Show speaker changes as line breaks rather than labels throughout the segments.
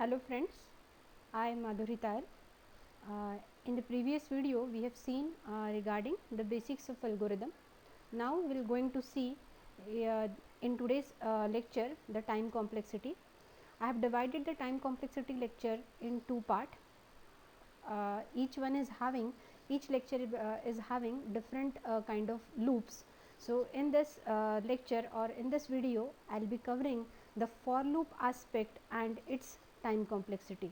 Hello friends, I am Madhuri Tayal. In the previous video we have seen regarding the basics of algorithm. Now we are going to see in today's lecture the time complexity. I have divided the time complexity lecture in two parts. Each lecture is having different kind of loops. So in this lecture or in this video I will be covering the for loop aspect and its time complexity.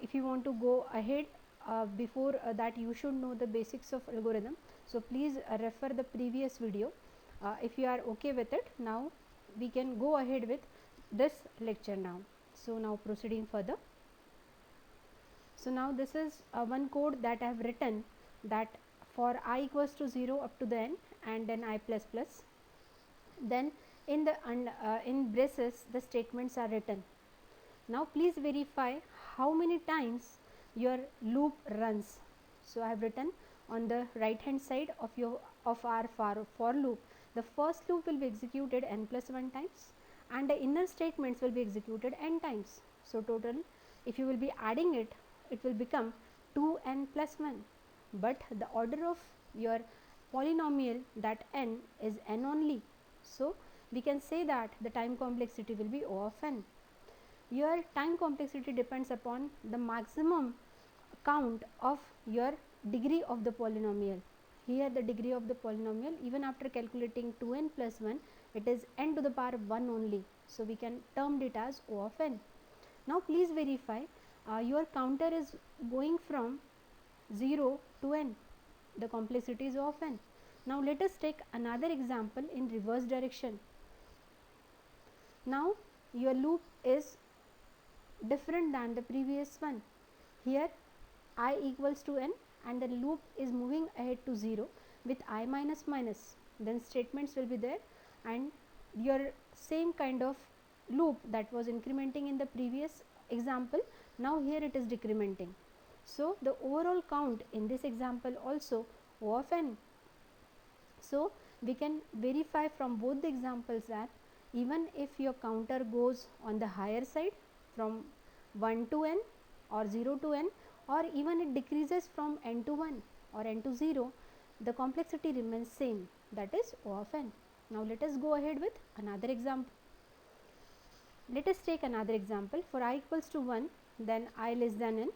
If you want to go ahead, before that you should know the basics of algorithm. So please refer the previous video. If you are okay with it, now we can go ahead with this lecture now. So now proceeding further. So now this is one code that I have written, that for I equals to 0 up to the n and then I plus plus, then in the in braces the statements are written. Now please verify how many times your loop runs. So I have written on the right hand side of our for loop, the first loop will be executed n plus 1 times and the inner statements will be executed n times. So total, if you will be adding it, it will become 2n plus 1, but the order of your polynomial, that n, is n only. So we can say that the time complexity will be O of n. Your time complexity depends upon the maximum count of your degree of the polynomial. Here the degree of the polynomial, even after calculating 2n plus 1, it is n to the power 1 only. So we can term it as O of n. Now please verify your counter is going from 0 to n. The complexity is O of n. Now let us take another example in reverse direction. Now your loop is different than the previous one. Here I equals to n and the loop is moving ahead to 0 with I minus minus, then statements will be there and your same kind of loop that was incrementing in the previous example, now here it is decrementing. So the overall count in this example also O of n. So we can verify from both the examples that even if your counter goes on the higher side from 1 to n or 0 to n, or even it decreases from n to 1 or n to 0, the complexity remains same, that is O of n. Now let us go ahead with another example. Let us take another example. For I equals to 1, then I less than n,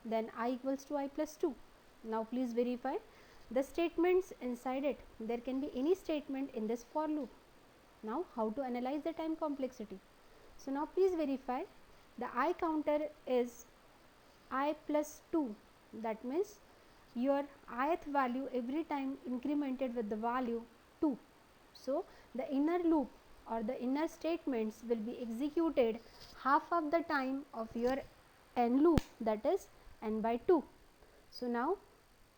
then I equals to I plus 2. Now please verify the statements inside it. There can be any statement in this for loop. Now how to analyze the time complexity? So now please verify the I counter is I plus 2, that means your ith value every time incremented with the value 2. So the inner loop or the inner statements will be executed half of the time of your n loop, that is n by 2. So now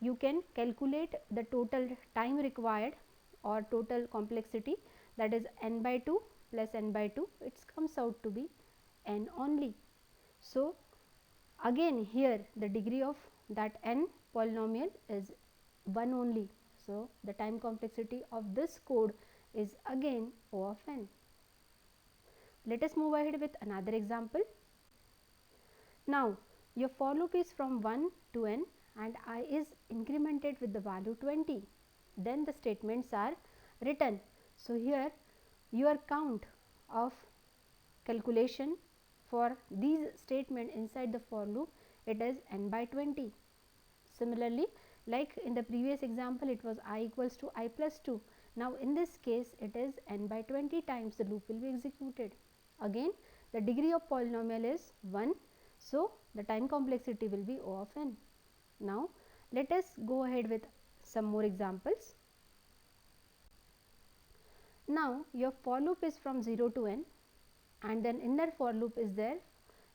you can calculate the total time required or total complexity, that is n by 2 plus n by 2, it comes out to be n only. So again here the degree of that n polynomial is 1 only. So the time complexity of this code is again O of n. Let us move ahead with another example. Now your for loop is from 1 to n and I is incremented with the value 20. Then the statements are written. So here your count of calculation for these statement inside the for loop, it is n by 20. Similarly, like in the previous example it was I equals to I plus 2. Now in this case it is n by 20 times the loop will be executed. Again the degree of polynomial is 1. So the time complexity will be O of n. Now let us go ahead with some more examples. Now your for loop is from 0 to n and then inner for loop is there,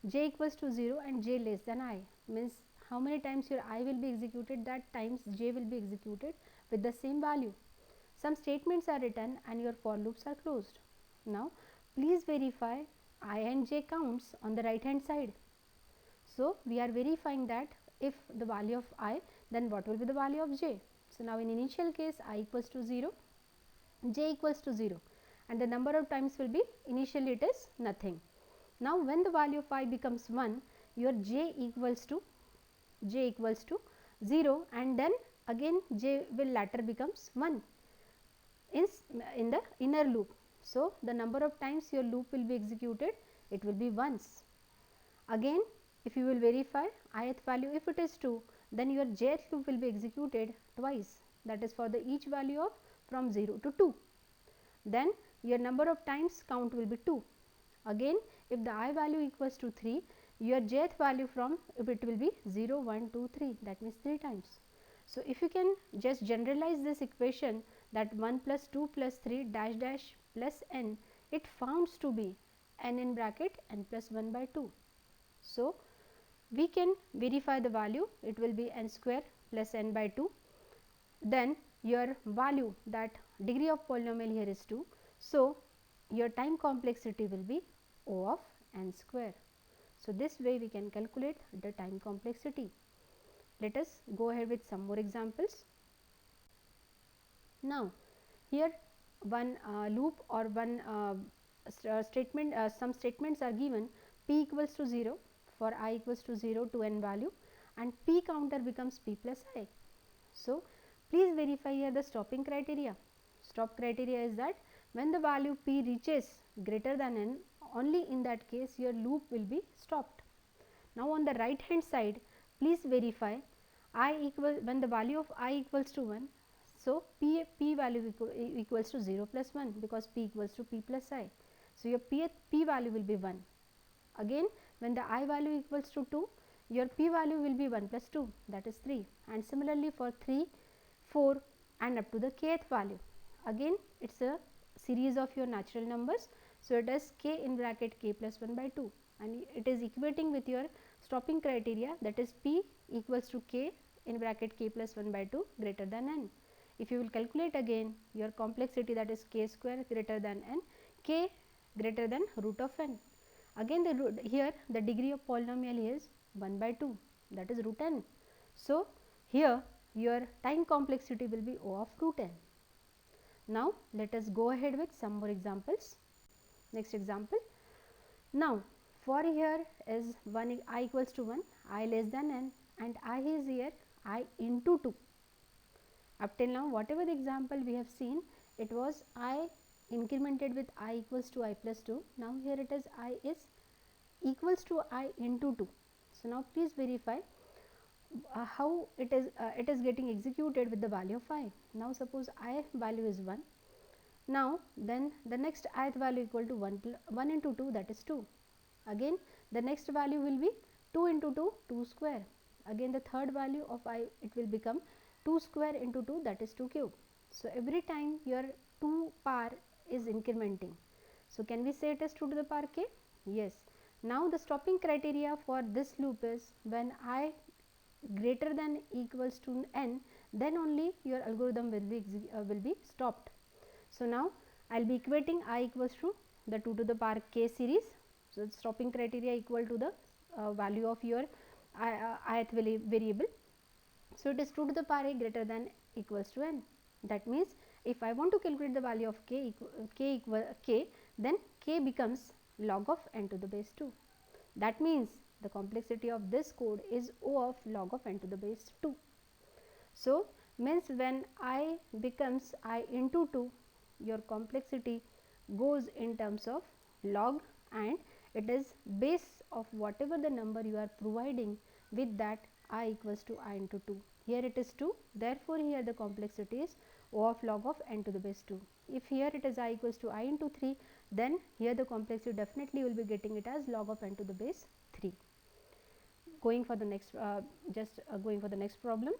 j equals to 0 and j less than I, means how many times your I will be executed, that times j will be executed with the same value. Some statements are written and your for loops are closed. Now please verify I and j counts on the right hand side. So we are verifying that if the value of I, then what will be the value of j. So now in initial case I equals to 0, j equals to 0 and the number of times will be, initially it is nothing. Now when the value of I becomes 1, your j equals to 0, and then again j will later becomes 1 in the inner loop. So the number of times your loop will be executed, it will be once. Again, if you will verify ith value, if it is 2, then your jth loop will be executed twice, that is for the each value of from 0 to 2. Then your number of times count will be 2. Again, if the I value equals to 3, your jth value from it will be 0, 1, 2, 3, that means 3 times. So if you can just generalize this equation, that 1 plus 2 plus 3 dash dash plus n, it founds to be n in bracket n plus 1 by 2. So we can verify the value, it will be n square plus n by 2. Then your value, that degree of polynomial here is 2. So your time complexity will be O of n square. So this way we can calculate the time complexity. Let us go ahead with some more examples. Now here one loop or one statement, some statements are given, p equals to 0 for I equals to 0 to n value, and p counter becomes p plus I. So please verify here the stopping criteria. Stop criteria is that when the value p reaches greater than n, only in that case your loop will be stopped. Now on the right hand side, please verify I equal, when the value of I equals to 1, so p value equals to 0 plus 1, because p equals to p plus I. So your p value will be 1. Again, when the I value equals to 2, your p value will be 1 plus 2, that is 3, and similarly for 3, 4 and up to the kth value. Again it is a series of your natural numbers, so it is k in bracket k plus 1 by 2, and it is equating with your stopping criteria, that is p equals to k in bracket k plus 1 by 2 greater than n. If you will calculate again your complexity, that is k square greater than n, k greater than root of n. Again the root, here the degree of polynomial is 1 by 2, that is root n. So here your time complexity will be O of root n. Now let us go ahead with some more examples. Next example. Now for here is 1 I equals to 1, I less than n, and I is here I into 2. Up till now whatever the example we have seen, it was I incremented with I equals to I plus 2. Now here it is I is equals to I into 2. So now please verify how it is getting executed with the value of I. Now suppose I value is 1. Now then the next ith value equal to 1 into 2, that is 2. Again the next value will be 2 into 2, 2 square. Again the third value of I, it will become 2 square into 2, that is 2 cube. So every time your 2 power is incrementing. So can we say it is 2 to the power k? Yes. Now the stopping criteria for this loop is when I greater than equals to n, then only your algorithm will be stopped. So now I will be equating I equals to the 2 to the power k series. So stopping criteria equal to the value of your ith variable. So it is 2 to the power a greater than equals to n. That means if I want to calculate the value of k k, then k becomes log of n to the base 2. That means the complexity of this code is O of log of n to the base 2. So means when I becomes I into 2, your complexity goes in terms of log, and it is base of whatever the number you are providing, with that I equals to I into 2. Here it is 2, therefore here the complexity is O of log of n to the base 2. If here it is I equals to I into 3, then here the complexity definitely will be getting it as log of n to the base 3. Going for the next going for the next problem.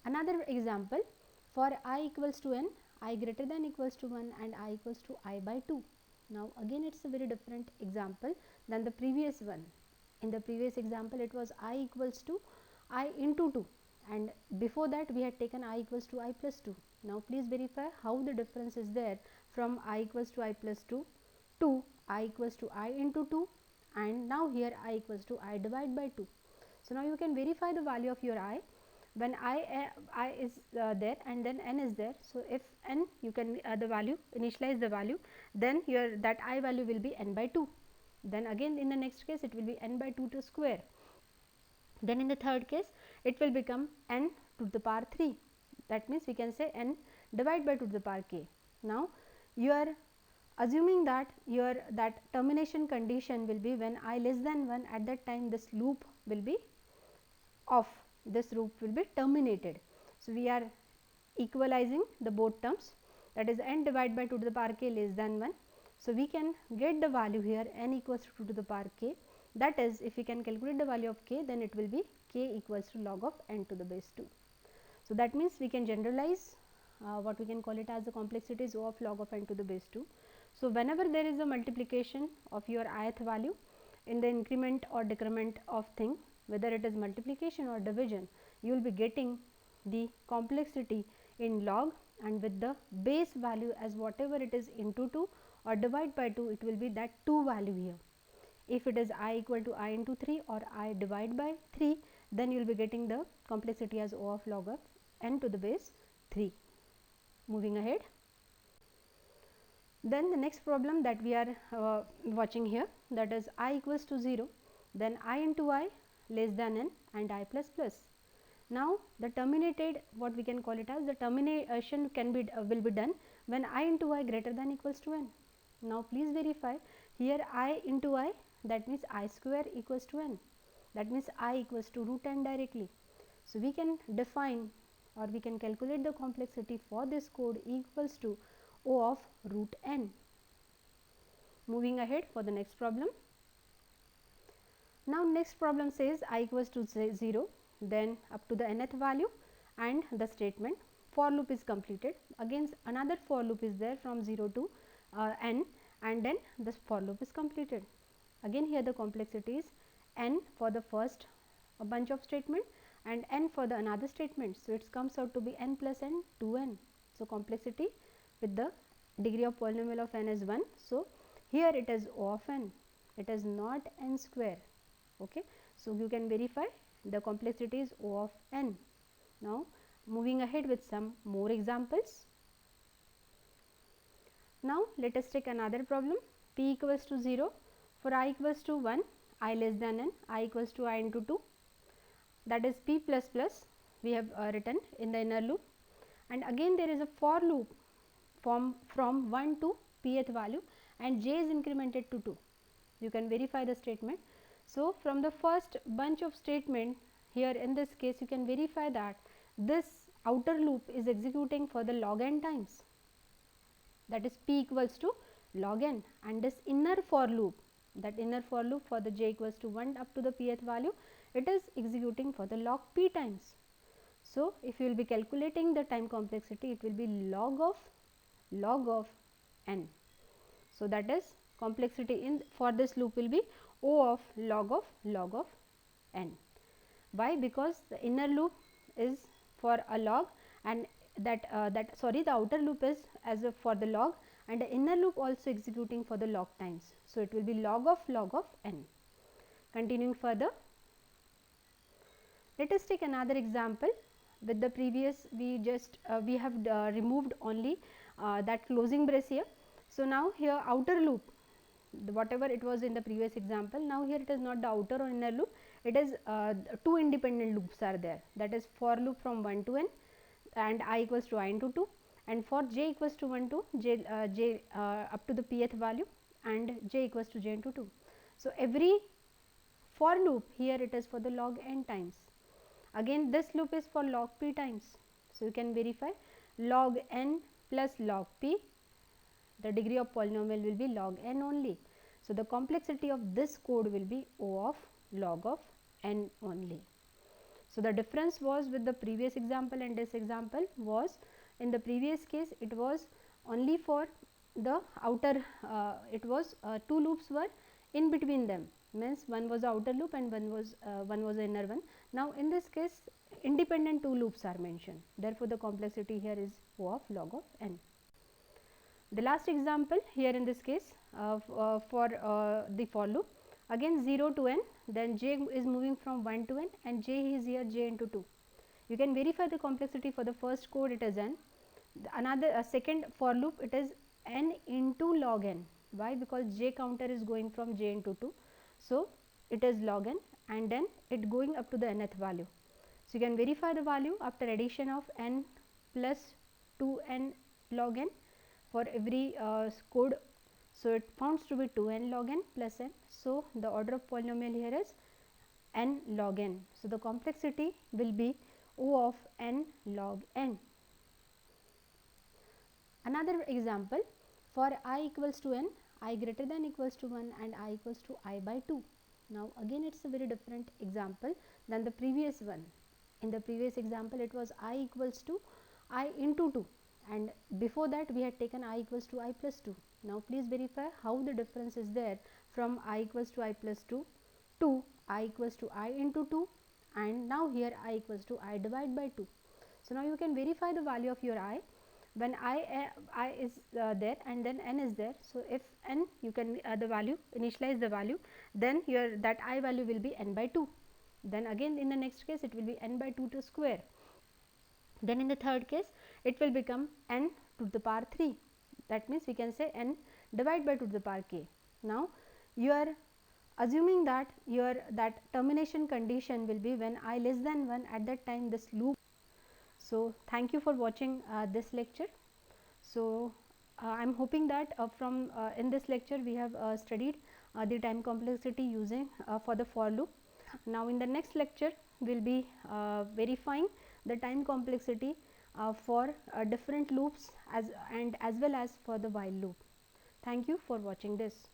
Another example, for I equals to n, I greater than equals to 1 and I equals to I by 2. Now again it's a very different example than the previous one. In the previous example it was I equals to I into 2, and before that we had taken I equals to I plus 2. Now please verify how the difference is there from I equals to I plus 2 to I equals to I into 2, and now here I equals to I divide by 2. So now you can verify the value of your I when I is there and then n is there. So if n, you can the value, initialize the value, then your that I value will be n by 2. Then again in the next case it will be n by 2 to square. Then in the third case it will become n to the power 3. That means we can say n divided by 2 to the power k. Now you are assuming that your that termination condition will be when I less than 1, at that time this loop will be off, this loop will be terminated. So we are equalizing the both terms, that is n divided by 2 to the power k less than 1. So we can get the value here n equals to 2 to the power k. That is, if we can calculate the value of k, then it will be k equals to log of n to the base 2. So that means we can generalize what we can call it as the complexity is O of log of n to the base 2. So whenever there is a multiplication of your ith value in the increment or decrement of thing, whether it is multiplication or division, you will be getting the complexity in log, and with the base value as whatever it is into 2 or divide by 2, it will be that 2 value here. If it is I equal to I into 3 or I divide by 3, then you will be getting the complexity as O of log of n to the base 3. Moving ahead. Then the next problem that we are watching here, that is I equals to 0, then I into I less than n and I plus plus. Now the terminated, what we can call it as the termination can be will be done when I into I greater than equals to n. Now please verify here I into I, that means I square equals to n, that means I equals to root n directly. So we can define or we can calculate the complexity for this code equals to O of root n. Moving ahead for the next problem. Now next problem says I equals to 0, then up to the nth value, and the statement for loop is completed. Again another for loop is there from 0 to n, and then this for loop is completed. Again here the complexity is n for the first bunch of statement and n for the another statement. So it comes out to be n plus n 2n. So complexity with the degree of polynomial of n is 1. So here it is O of n, it is not n square. Okay. So you can verify the complexity is O of n. Now moving ahead with some more examples. Now let us take another problem. P equals to 0, for I equals to 1, I less than n, I equals to I into 2, that is P plus plus we have written in the inner loop, and again there is a for loop from 1 to pth value and j is incremented to 2. You can verify the statement. So from the first bunch of statement here in this case, you can verify that this outer loop is executing for the log n times, that is p equals to log n, and this inner for loop, that inner for loop for the j equals to 1 up to the pth value, it is executing for the log p times. So if you will be calculating the time complexity, it will be log of n. So that is complexity in for this loop will be O of log of n. Why? Because the inner loop is for a log, and the outer loop is as a for the log, and the inner loop also executing for the log times. So it will be log of n. Continuing further, let us take another example. With the previous we just we have removed only that closing brace here. So now here outer loop, whatever it was in the previous example, now here it is not the outer or inner loop, it is two independent loops are there, that is for loop from 1 to n and I equals to I into 2, and for j equals to 1 to j up to the pth value and j equals to j into 2. So every for loop here it is for the log n times. Again this loop is for log p times. So you can verify log n plus log p, the degree of polynomial will be log n only. So the complexity of this code will be O of log of n only. So the difference was with the previous example and this example was, in the previous case it was only for the outer, it was 2 loops were in between them, means one was the outer loop and one was the inner one. Now in this case independent 2 loops are mentioned, therefore the complexity here is O of log of n. The last example here in this case for the for loop, again 0 to n, then j is moving from 1 to n and j is here j into 2. You can verify the complexity for the first code, it is n. Another second for loop, it is n into log n. Why? Because j counter is going from j into 2. So it is log n and then it going up to the nth value. So you can verify the value after addition of n plus 2n log n for every code. So it founds to be 2n log n plus n. So the order of polynomial here is n log n. So the complexity will be O of n log n. Another example, for I equals to n, I greater than equals to 1 and I equals to I by 2. Now again it is a very different example than the previous one. In the previous example it was I equals to I into 2 and before that we had taken I equals to I plus 2. Now please verify how the difference is there from I equals to I plus 2 to I equals to I into 2 and now here I equals to I divide by 2. So now you can verify the value of your I when I is there and then n is there. So if n, you can the value, initialize the value, then your that I value will be n by 2. Then again in the next case it will be n by 2 to square. Then in the third case it will become n to the power 3. That means we can say n divided by 2 to the power k. Now you are assuming that your that termination condition will be when I less than 1, at that time this loop. So thank you for watching this lecture. So I am hoping that from in this lecture we have studied the time complexity using for the for loop. Now in the next lecture we will be verifying the time complexity for different loops as well as for the while loop. Thank you for watching this.